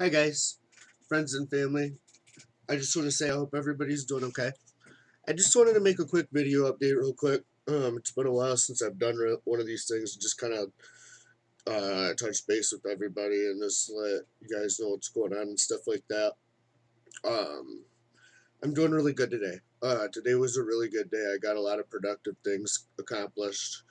Hi guys, friends and family. I just want to say I hope everybody's doing okay. I just wanted to make a quick video update real quick. It's been a while since I've done one of these things. Just kind of touch base with everybody and just let you guys know what's going on and stuff like that. Um, I'm doing really good today. Today was a really good day. I got a lot of productive things accomplished.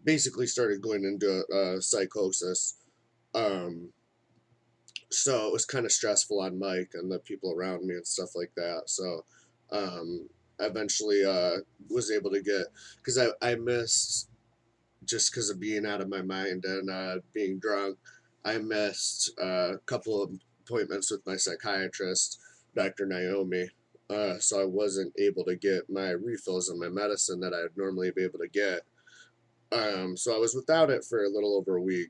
Basically, started going into psychosis. Um, so it was kind of stressful on Mike and the people around me and stuff like that. So I eventually was able to get, because I missed, just because of being out of my mind and being drunk, I missed a couple of appointments with my psychiatrist, Dr. Naomi. So I wasn't able to get my refills of my medicine that I'd normally be able to get. So I was without it for a little over a week.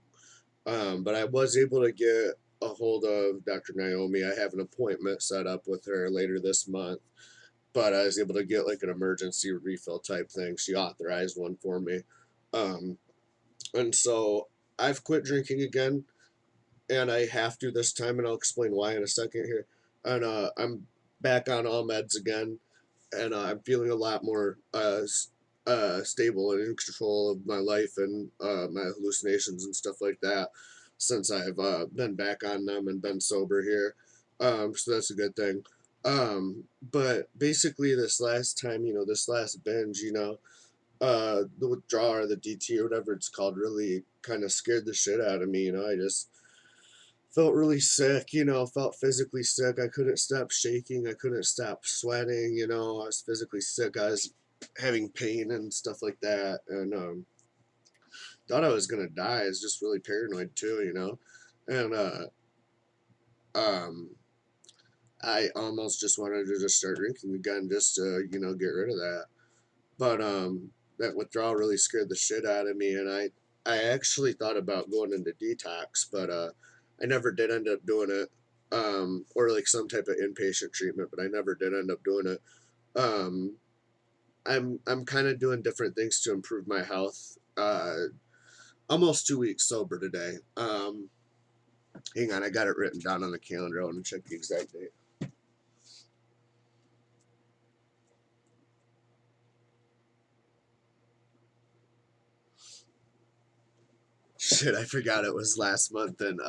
But I was able to get a hold of Dr. Naomi. I have an appointment set up with her later this month, but I was able to get like an emergency refill type thing. She authorized one for me. Um, and so I've quit drinking again, and I have to this time, and I'll explain why in a second here. And I'm back on all meds again, and I'm feeling a lot more stable and in control of my life and my hallucinations and stuff like that since I've been back on them and been sober here. So that's a good thing. But basically, this last time, this last binge, the withdrawal or the DT or whatever it's called really kind of scared the shit out of me. I just felt really sick, felt physically sick. I couldn't stop shaking. I couldn't stop sweating, I was physically sick. I was having pain and stuff like that. And thought I was going to die. I was just really paranoid too, And um, I almost just wanted to just start drinking again just to, get rid of that. But that withdrawal really scared the shit out of me. And I actually thought about going into detox, but I never did end up doing it. Or like some type of inpatient treatment, but I never did end up doing it. Um, I'm kind of doing different things to improve my health. Almost 2 weeks sober today. Hang on, I got it written down on the calendar. I want to check the exact date. Shit, I forgot it was last month in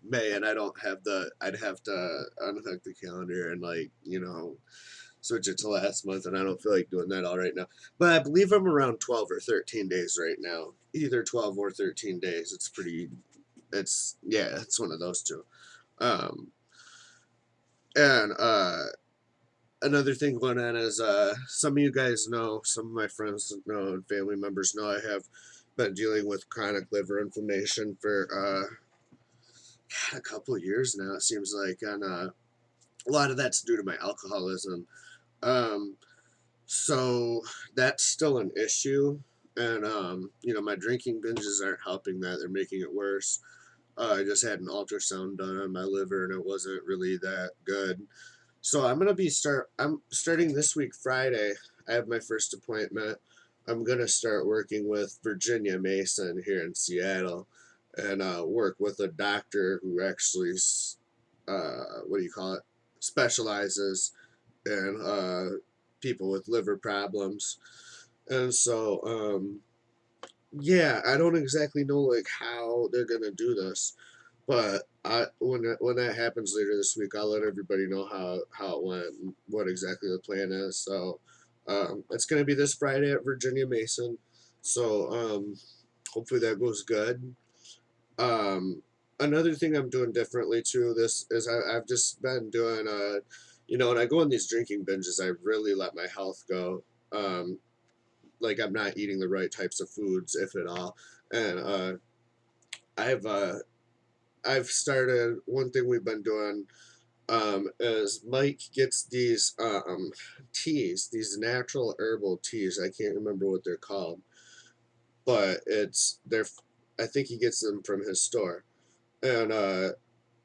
May, and I don't have I'd have to unhook the calendar and switch it to last month, and I don't feel like doing that all right now. But I believe I'm around 12 or 13 days right now. Either 12 or 13 days. It's one of those two. Um, and another thing going on is some of you guys know, some of my friends know, and family members know I have been dealing with chronic liver inflammation for a couple of years now, it seems like, and a lot of that's due to my alcoholism. Um, so that's still an issue, and my drinking binges aren't helping that; they're making it worse. I just had an ultrasound done on my liver, and it wasn't really that good. So I'm starting this week Friday. I have my first appointment. I'm gonna start working with Virginia Mason here in Seattle, and work with a doctor who actually, what do you call it, specializes in people with liver problems. And so, yeah, I don't exactly know like how they're gonna do this, but when that happens later this week, I'll let everybody know how it went and what exactly the plan is. So it's gonna be this Friday at Virginia Mason. So hopefully that goes good. Um, Another thing I'm doing differently too. This is I've just been doing when I go on these drinking binges, I really let my health go. Um, like I'm not eating the right types of foods, if at all, and I've uh, I've started one thing we've been doing is Mike gets these teas, these natural herbal teas. I can't remember what they're called, but they're I think he gets them from his store, and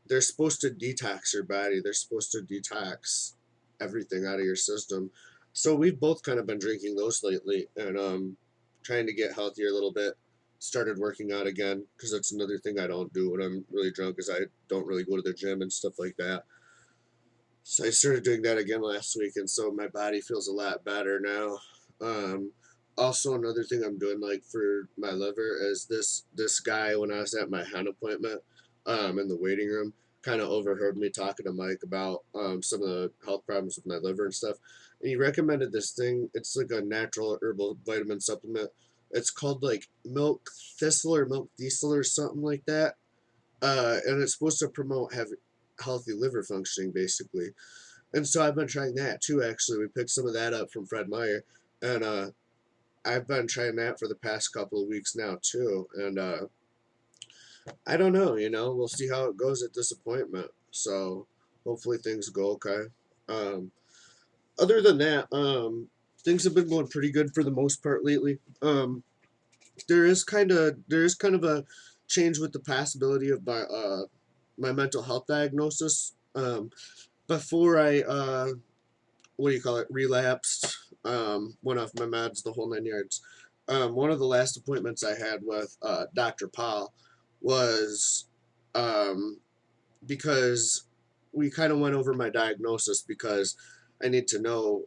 they're supposed to detox your body. They're supposed to detox everything out of your system. So we've both kind of been drinking those lately, and trying to get healthier a little bit. Started working out again because that's another thing I don't do when I'm really drunk is I don't really go to the gym and stuff like that. So I started doing that again last week, and so my body feels a lot better now. Um, Also, another thing I'm doing, like for my liver, is this guy when I was at my hen appointment, in the waiting room, kind of overheard me talking to Mike about some of the health problems with my liver and stuff, and he recommended this thing. It's like a natural herbal vitamin supplement. It's called like milk thistle or milk diesel or something like that, and it's supposed to promote healthy liver functioning, basically. And so I've been trying that too. Actually, we picked some of that up from Fred Meyer, and I've been trying that for the past couple of weeks now too. And I don't know, we'll see how it goes at this appointment. So hopefully things go okay. Um, Other than that, things have been going pretty good for the most part lately. There is kind of a change with the possibility of my mental health diagnosis. Before I what do you call it, relapsed, went off my meds, the whole 9 yards. One of the last appointments I had with Dr. Paul was um, because we kind of went over my diagnosis because I need to know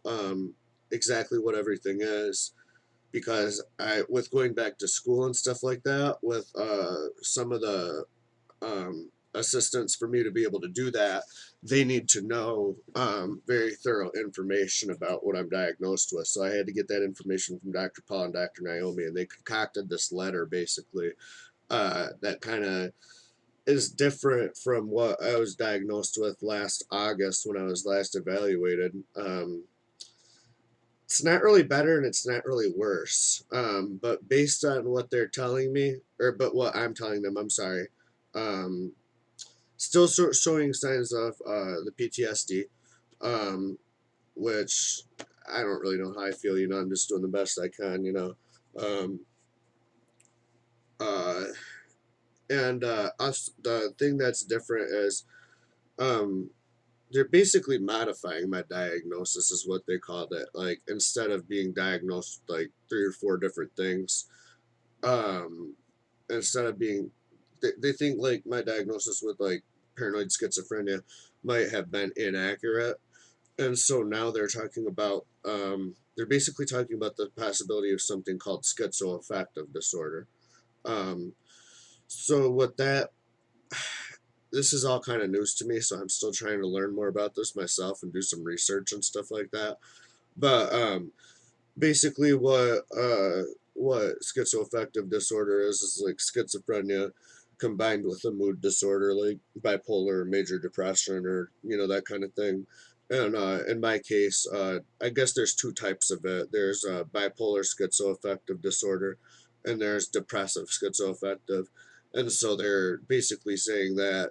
exactly what everything is because with going back to school and stuff like that, with some of the assistants for me to be able to do that, they need to know very thorough information about what I'm diagnosed with. So I had to get that information from Dr. Paul and Dr. Naomi, and they concocted this letter basically that kind of is different from what I was diagnosed with last August when I was last evaluated. It's not really better and it's not really worse. But based on what they're telling me, but what I'm telling them, I'm sorry. Um, Still showing signs of the PTSD, um, which I don't really know how I feel. I'm just doing the best I can. Um, uh, and the thing that's different is um, they're basically modifying my diagnosis, is what they called it. Like instead of being diagnosed with like 3 or 4 different things, um, instead of being, they think like my diagnosis with like paranoid schizophrenia might have been inaccurate. And so now they're basically talking about the possibility of something called schizoaffective disorder. Um, so what that this is all kind of news to me, so I'm still trying to learn more about this myself and do some research and stuff like that. But basically what schizoaffective disorder is like schizophrenia combined with a mood disorder like bipolar or major depression or that kind of thing. And in my case, I guess there's 2 types of it. There's bipolar schizoaffective disorder and there's depressive schizoaffective. And so they're basically saying that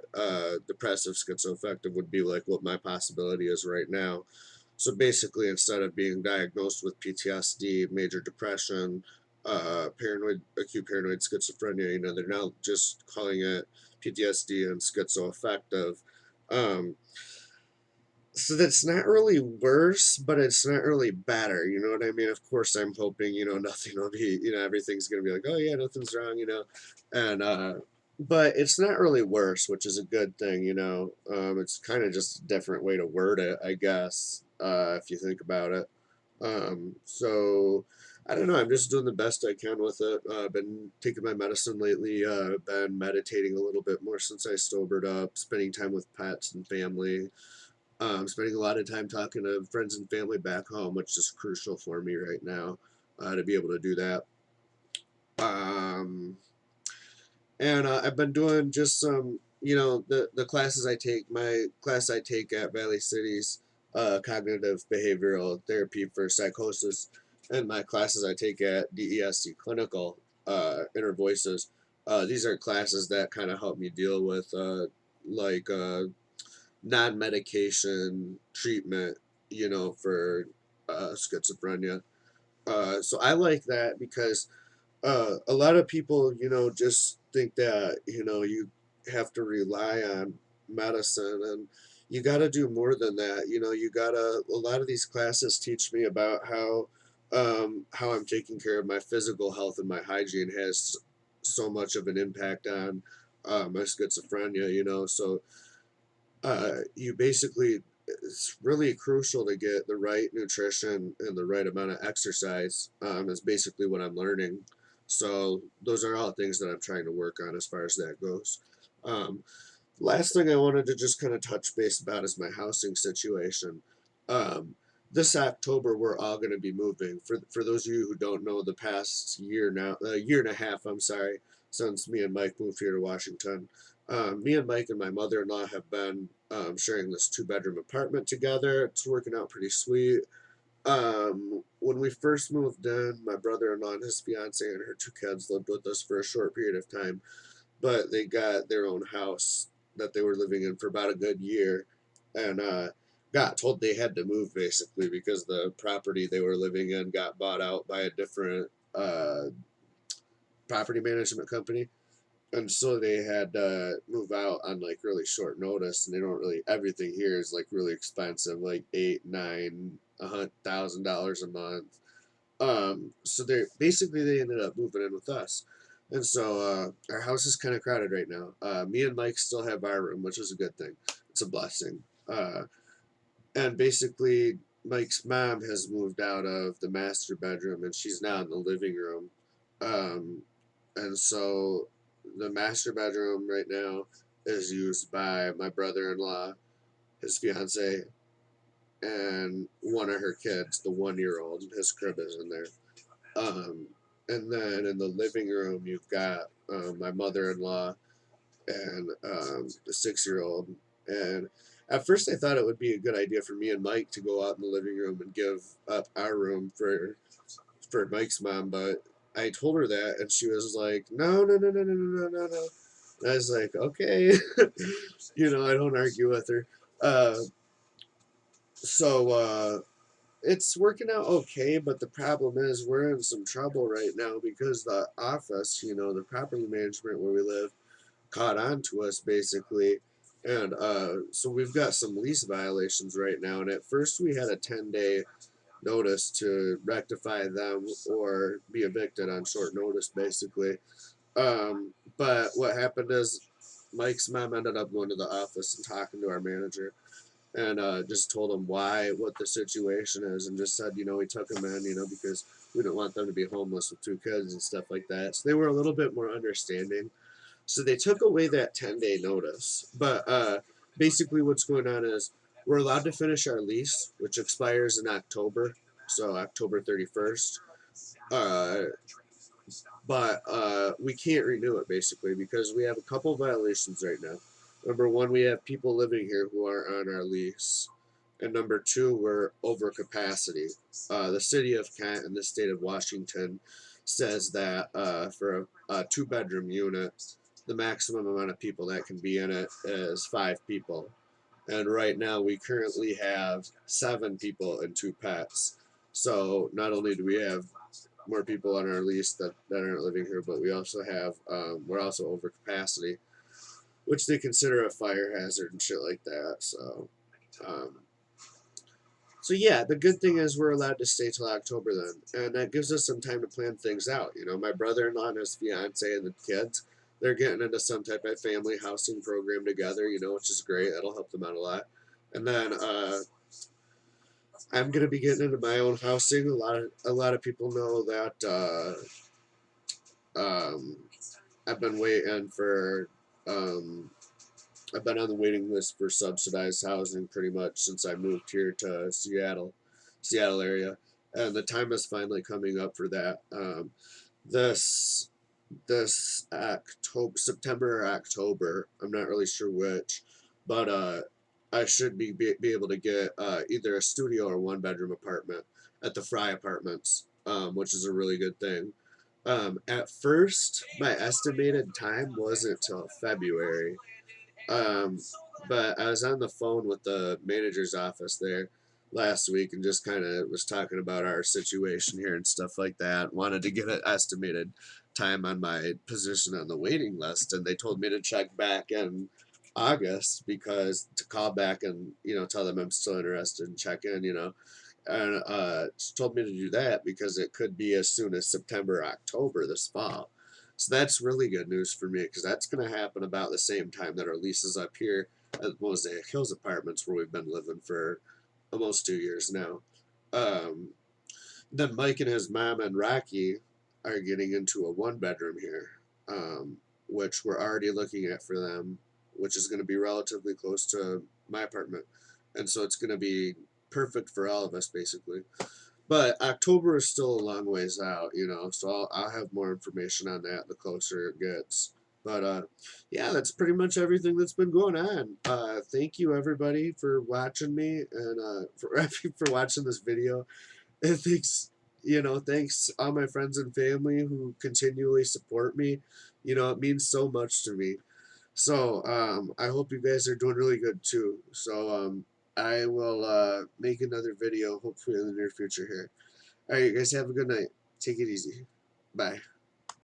depressive schizoaffective would be like what my possibility is right now. So basically, instead of being diagnosed with PTSD, major depression, acute paranoid schizophrenia, they're now just calling it PTSD and schizoaffective. Um, so that's not really worse, but it's not really better. You know what I mean? Of course, I'm hoping, nothing will be, everything's going to be like, oh, yeah, nothing's wrong, and, but it's not really worse, which is a good thing. It's kind of just a different way to word it, I guess, if you think about it. So I don't know. I'm just doing the best I can with it. I've been taking my medicine lately. Been meditating a little bit more since I sobered up. Spending time with pets and family. Spending a lot of time talking to friends and family back home, which is crucial for me right now to be able to do that. Um, and I've been doing just some, the classes I take. My class I take at Valley City's cognitive behavioral therapy for psychosis, and my classes I take at DESC clinical inner voices. These are classes that kind of help me deal with like non-medication treatment, for schizophrenia. So I like that because a lot of people, just think that, you have to rely on medicine, and you got to do more than that. A lot of these classes teach me about how I'm taking care of my physical health, and my hygiene has so much of an impact on my schizophrenia, so you basically, it's really crucial to get the right nutrition and the right amount of exercise, is basically what I'm learning. So those are all things that I'm trying to work on as far as that goes. um, Last thing I wanted to just kind of touch base about is my housing situation. um, this October we're all going to be moving. For those of you who don't know, the past year now, a year and a half, I'm sorry, since me and Mike moved here to Washington, me and Mike and my mother-in-law have been sharing this two-bedroom apartment together. It's working out pretty sweet. When we first moved in, my brother-in-law and his fiance and her two kids lived with us for a short period of time, but they got their own house that they were living in for about a good year, and got told they had to move basically because the property they were living in got bought out by a different property management company, and so they had to move out on like really short notice. And they don't really, everything here is like really expensive, like eight, nine, $100,000 a month. So they ended up moving in with us, and so our house is kind of crowded right now. Me and Mike still have our room, which is a good thing. It's a blessing. And basically, Mike's mom has moved out of the master bedroom, and she's now in the living room. Um, and so the master bedroom right now is used by my brother-in-law, his fiance, and one of her kids, the 1-year-old. His crib is in there. Um, and then in the living room, you've got my mother-in-law and the 6-year-old. And at first, I thought it would be a good idea for me and Mike to go out in the living room and give up our room for Mike's mom, but I told her that, and she was like, "No, no, no, no, no, no, no, no, no." And I was like, "Okay," I don't argue with her. Uh, so it's working out okay, but the problem is we're in some trouble right now because the office, the property management where we live, caught on to us basically. And so we've got some lease violations right now. And at first we had a 10-day notice to rectify them or be evicted on short notice, basically. But what happened is Mike's mom ended up going to the office and talking to our manager, and just told him what the situation is, and just said, we took him in, because we didn't want them to be homeless with two kids and stuff like that. So they were a little bit more understanding. So they took away that 10-day notice. But basically, what's going on is we're allowed to finish our lease, which expires in October, so October 31st. Uh, but we can't renew it basically because we have a couple violations right now. Number one, we have people living here who aren't on our lease, and number two, we're over capacity. The city of Kent and the state of Washington says that for a two-bedroom unit, the maximum amount of people that can be in it is 5 people. And right now, we currently have 7 people and 2 pets. So not only do we have more people on our lease that aren't living here, but we also have we're also over capacity, which they consider a fire hazard and shit like that. Um, so yeah, the good thing is we're allowed to stay till October then, and that gives us some time to plan things out. My brother-in-law and his fiance and the kids, they're getting into some type of family housing program together, which is great. That'll help them out a lot. And then I'm gonna be getting into my own housing. A lot of people know that um, I've been waiting for um, I've been on the waiting list for subsidized housing pretty much since I moved here to Seattle area, and the time is finally coming up for that. This this October, September or October, I'm not really sure which, but I should be able to get either a studio or one bedroom apartment at the Fry Apartments, which is a really good thing. At first, my estimated time wasn't till February, um, but I was on the phone with the manager's office there last week and just kind of was talking about our situation here and stuff like that. Wanted to get an estimated time on my position on the waiting list, and they told me to check back in August because to call back and tell them I'm still interested and check in, and she told me to do that because it could be as soon as September, October this fall. So that's really good news for me because that's going to happen about the same time that our lease is up here at Mosaic Hills Apartments, where we've been living for almost 2 years now. Um, then Mike and his mom and Rocky are getting into a one bedroom here, which we're already looking at for them, which is going to be relatively close to my apartment. And so it's going to be perfect for all of us, basically. But October is still a long ways out, so I'll have more information on that the closer it gets. But yeah, that's pretty much everything that's been going on. Thank you everybody for watching me and for watching this video. And thanks all my friends and family who continually support me. It means so much to me. So I hope you guys are doing really good too. So I will make another video hopefully in the near future here. All right, you guys have a good night. Take it easy. Bye.